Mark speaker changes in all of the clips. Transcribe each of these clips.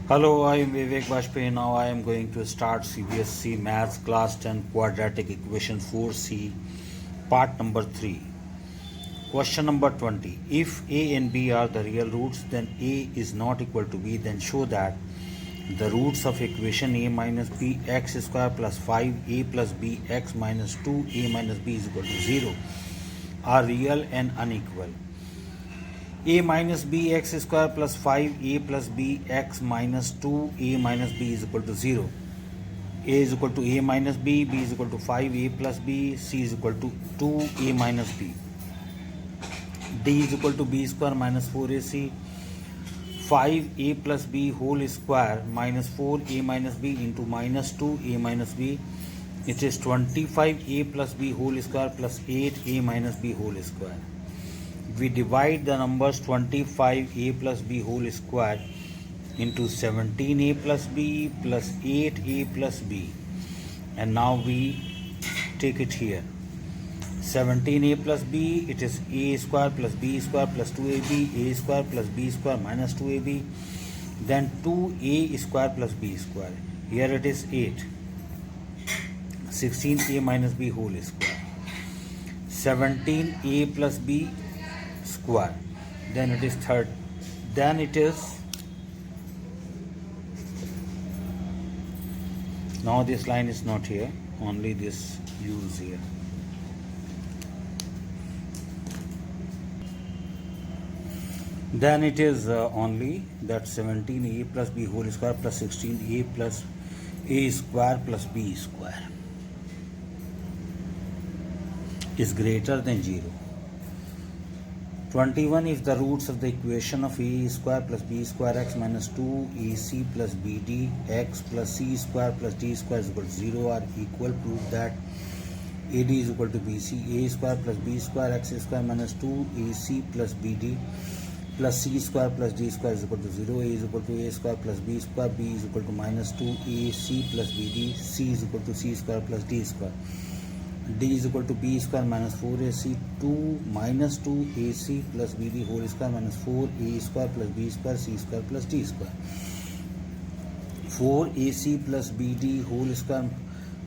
Speaker 1: Hello, I am Vivek Bajpayee. Now I am going to start CBSC Maths Class 10 Quadratic Equation 4C, part number 3. Question number 20. If a and b are the real roots, then a is not equal to b, then show that the roots of equation a minus b x square plus 5a plus b x minus 2a minus b is equal to 0 are real and unequal. A minus b x square plus 5a plus b x minus 2a minus b is equal to 0. A is equal to a minus b is equal to 5a plus b, c is equal to 2a minus b. D is equal to b square minus 4ac, 5a plus b whole square minus 4a minus b into minus 2a minus b. It is 25a plus b whole square plus 8a minus b whole square. We divide the numbers 25a plus b whole square into 17a plus b plus 8a plus b, and now we take it here. 17a plus b, it is a square plus b square plus 2ab, a square plus b square minus 2ab, then 2a square plus b square. Here it is 8. 16a minus b whole square. 17a plus b square, then it is third, then it is, now this line is not here, only this u is here. Then it is only that 17a plus b whole square plus 16a plus a square plus b square is greater than 0. 21. If the roots of the equation of a square plus b square x minus 2ac plus bd x plus c square plus d square is equal to 0 are equal, prove that AD is equal to BC. A square plus b square x square minus 2ac plus bd plus c square plus d square is equal to 0. A is equal to a square plus b square, b is equal to minus 2ac plus bd, c is equal to c square plus d square. D is equal to b square minus 4ac 2 minus 2ac plus bd whole square minus 4a square plus b square c square plus d square. 4ac plus bd whole square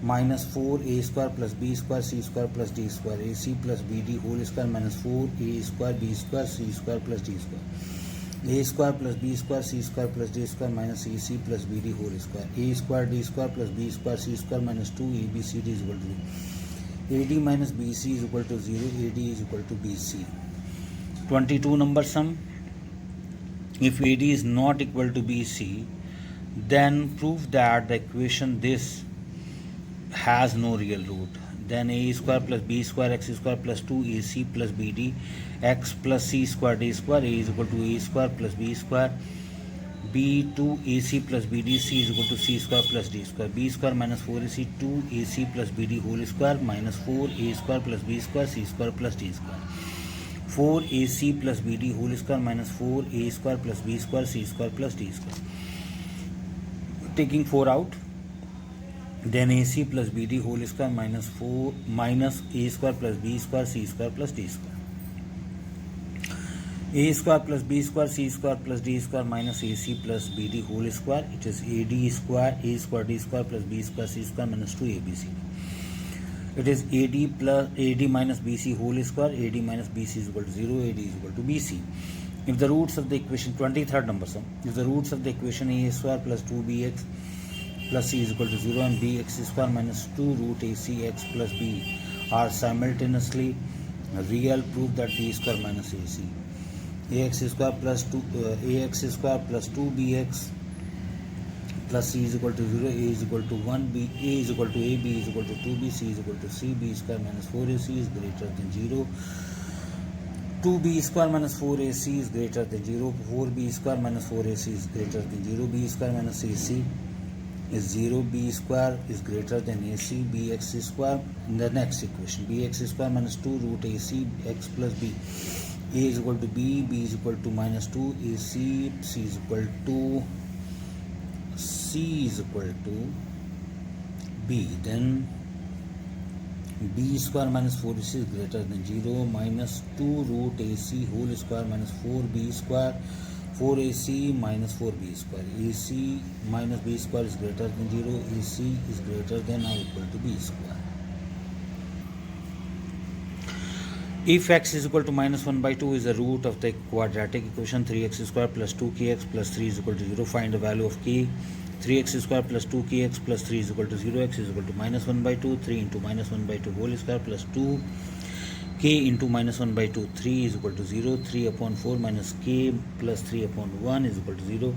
Speaker 1: minus 4a square plus b square c square plus d square. ac plus bd whole square minus 4a square b square c square plus d square. A square plus b square c square plus d square minus ac plus bd whole square. A square d square plus b square c square minus 2abcd is equal to AD minus BC is equal to 0. AD is equal to BC. 22 number sum. If AD is not equal to BC, then prove that the equation this has no real root. Then a square plus b square x square plus 2ac plus bd x plus c square d square. A is equal to a square plus b square b 2ac plus bd, c is equal to c square plus d square. B square minus 4ac 2ac plus bd whole square minus 4a square plus b square c square plus d square. 4ac plus bd whole square minus 4a square plus b square c square plus d square. Taking 4 out, then ac plus bd whole square minus 4 minus a square plus b square c square plus d square. A square plus b square c square plus d square minus ac plus bd whole square. It is ad square a square d square plus b square c square minus 2abc. It is ad plus ad minus bc whole square. Ad minus bc is equal to 0. Ad is equal to bc. If the roots of the equation, 23rd number sum, if the roots of the equation a square plus 2bx plus c is equal to 0 and bx square minus 2 root ac x plus b are simultaneously real, prove that b square minus ac. Ax square plus 2bx plus c is equal to 0. A is equal to 1, b a is equal to a, b is equal to 2b, c is equal to c. B square minus 4ac is greater than 0. 2b square minus 4ac is greater than 0. 4b square minus 4ac is greater than 0. B square minus ac is 0. B square is greater than ac. Bx square in the next equation. Bx square minus 2 root ac x plus b. A is equal to b, b is equal to minus 2 ac, c is equal to b. Then b square minus 4ac is greater than 0, minus 2 root ac whole square minus 4b square. 4ac minus 4b square. ac minus b square is greater than 0. ac is greater than or equal to b square. If x is equal to minus 1 by 2 is the root of the quadratic equation 3x square plus 2kx plus 3 is equal to 0, find the value of k. 3x square plus 2kx plus 3 is equal to 0, x is equal to minus 1 by 2, 3 into minus 1 by 2 whole square plus 2 k into minus 1 by 2, 3 is equal to 0, 3 upon 4 minus k plus 3 upon 1 is equal to 0,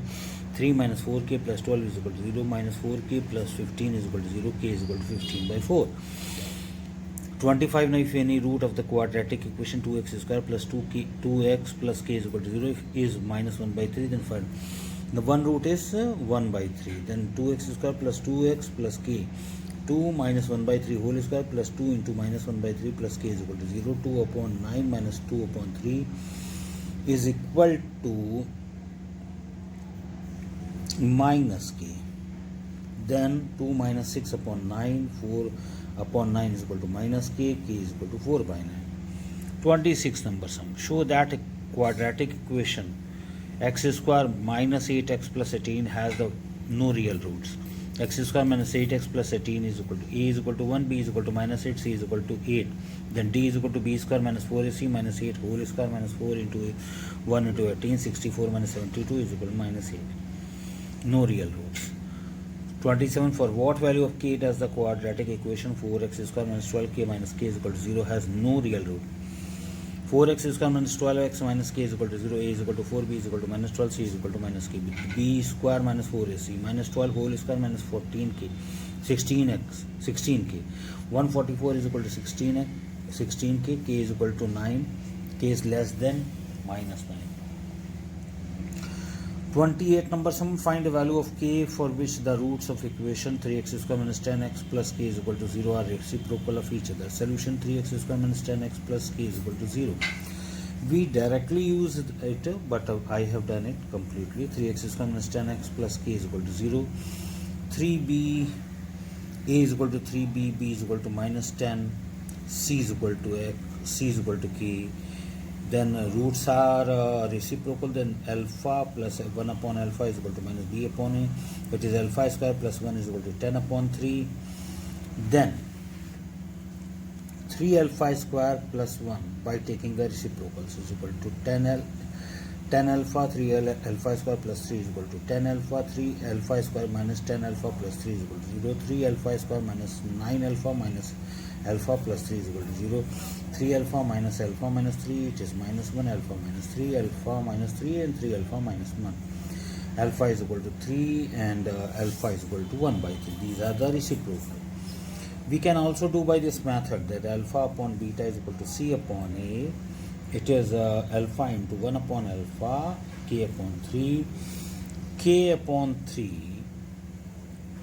Speaker 1: 3 minus 4k plus 12 is equal to 0, minus 4k plus 15 is equal to 0, k is equal to 15 by 4. 25. Now if any root of the quadratic equation 2x square plus 2x plus k is equal to 0 is minus 1 by 3, then find the one root is 1 by 3, then 2x square plus 2x plus k, 2 minus 1 by 3 whole square plus 2 into minus 1 by 3 plus k is equal to 0, 2 upon 9 minus 2 upon 3 is equal to minus k, then 2 minus 6 upon 9, 4 upon 9 is equal to minus k, k is equal to 4 by 9. 26 number sum. Show that a quadratic equation x square minus 8x plus 18 has the no real roots. X square minus 8x plus 18 is equal to a is equal to 1, b is equal to minus 8, c is equal to 8. Then d is equal to b square minus 4ac minus 8 whole square minus 4 into 1 into 18, 64 minus 72 is equal to minus 8. No real roots. 27. For what value of k does the quadratic equation 4x square minus 12k minus k is equal to 0 has no real root? 4x square minus 12x minus k is equal to 0, a is equal to 4, b is equal to minus 12, c is equal to minus k, b square minus 4ac minus 12 whole square minus 14k, 16k, 144 is equal to 16k, k is equal to 9, k is less than minus 9. 28 number sum. Find the value of k for which the roots of equation 3x square minus 10x plus k is equal to 0 are reciprocal of each other. Solution 3x square minus 10x plus k is equal to 0. We directly use it, but I have done it completely. 3x square minus 10x plus k is equal to 0. 3b, a is equal to 3b, b is equal to minus 10, c is equal to x, c is equal to k. Then roots are reciprocal, then alpha plus 1 upon alpha is equal to minus b upon a, which is alpha square plus 1 is equal to 10 upon 3. Then 3 alpha square plus 1 by taking the reciprocals is equal to 10 alpha, 3 alpha square plus 3 is equal to 10 alpha, 3 alpha square minus 10 alpha plus 3 is equal to 0, 3 alpha square minus 9 alpha minus alpha plus 3 is equal to 0, 3 alpha minus 3, it is minus 1, alpha minus 3, alpha minus 3 and 3 alpha minus 1. Alpha is equal to 3 and alpha is equal to 1 by 3. These are the reciprocal. We can also do by this method that alpha upon beta is equal to c upon a. It is alpha into 1 upon alpha, k upon 3. K upon 3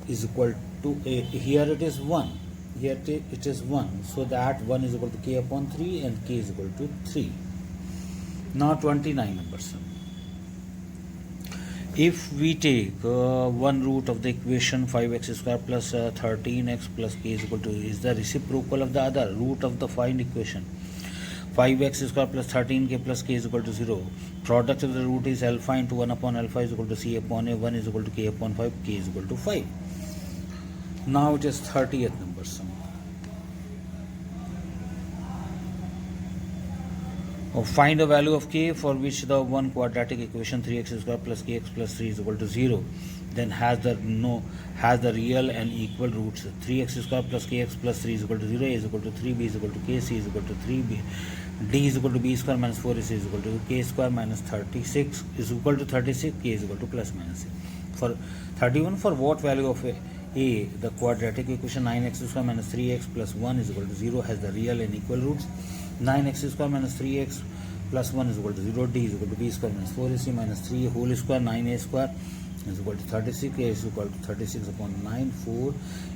Speaker 1: is equal to a. Here it is 1. Here it is 1. So that 1 is equal to k upon 3 and k is equal to 3. Now 29 number sum. If we take one root of the equation 5x square plus 13x plus k is equal to is the reciprocal of the other root of the find equation 5x square plus 13k plus k is equal to 0. Product of the root is alpha into 1 upon alpha is equal to c upon a, 1 is equal to k upon 5, k is equal to 5. Now it is 30th number sum. Find the value of k for which the one quadratic equation 3x square plus kx plus 3 is equal to 0 then has the real and equal roots. 3x square plus kx plus 3 is equal to 0, a is equal to 3, b is equal to k, c is equal to 3, b, d is equal to b square minus 4ac is equal to k square minus 36 is equal to 36, k is equal to plus minus a. For 31, for what value of a the quadratic equation 9x square minus 3x plus 1 is equal to 0 has the real and equal roots. 9x square minus 3x plus 1 is equal to 0, d is equal to b square minus 4ac minus 3 whole square, 9a square is equal to 36, a is equal to 36 upon 9, 4,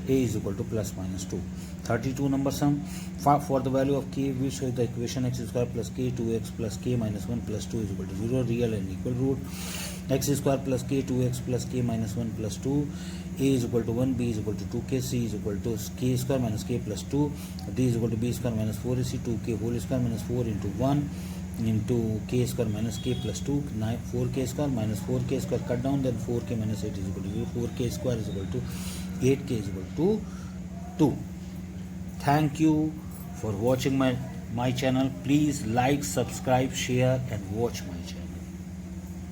Speaker 1: a is equal to plus minus 2. 32 number sum. For the value of k, we show the equation x square plus k 2x plus k minus 1 plus 2 is equal to 0, real and equal root. X square plus k 2x plus k minus 1 plus 2, a is equal to 1, b is equal to 2k, c is equal to k square minus k plus 2, d is equal to b square minus 4ac, 2k whole square minus 4 into 1 into k square minus k plus 2, 4k square minus 4k square cut down, then 4k minus 8 is equal to 0. 4k square is equal to 8k is equal to 2. Thank you for watching my channel. Please like, subscribe, share and watch my channel.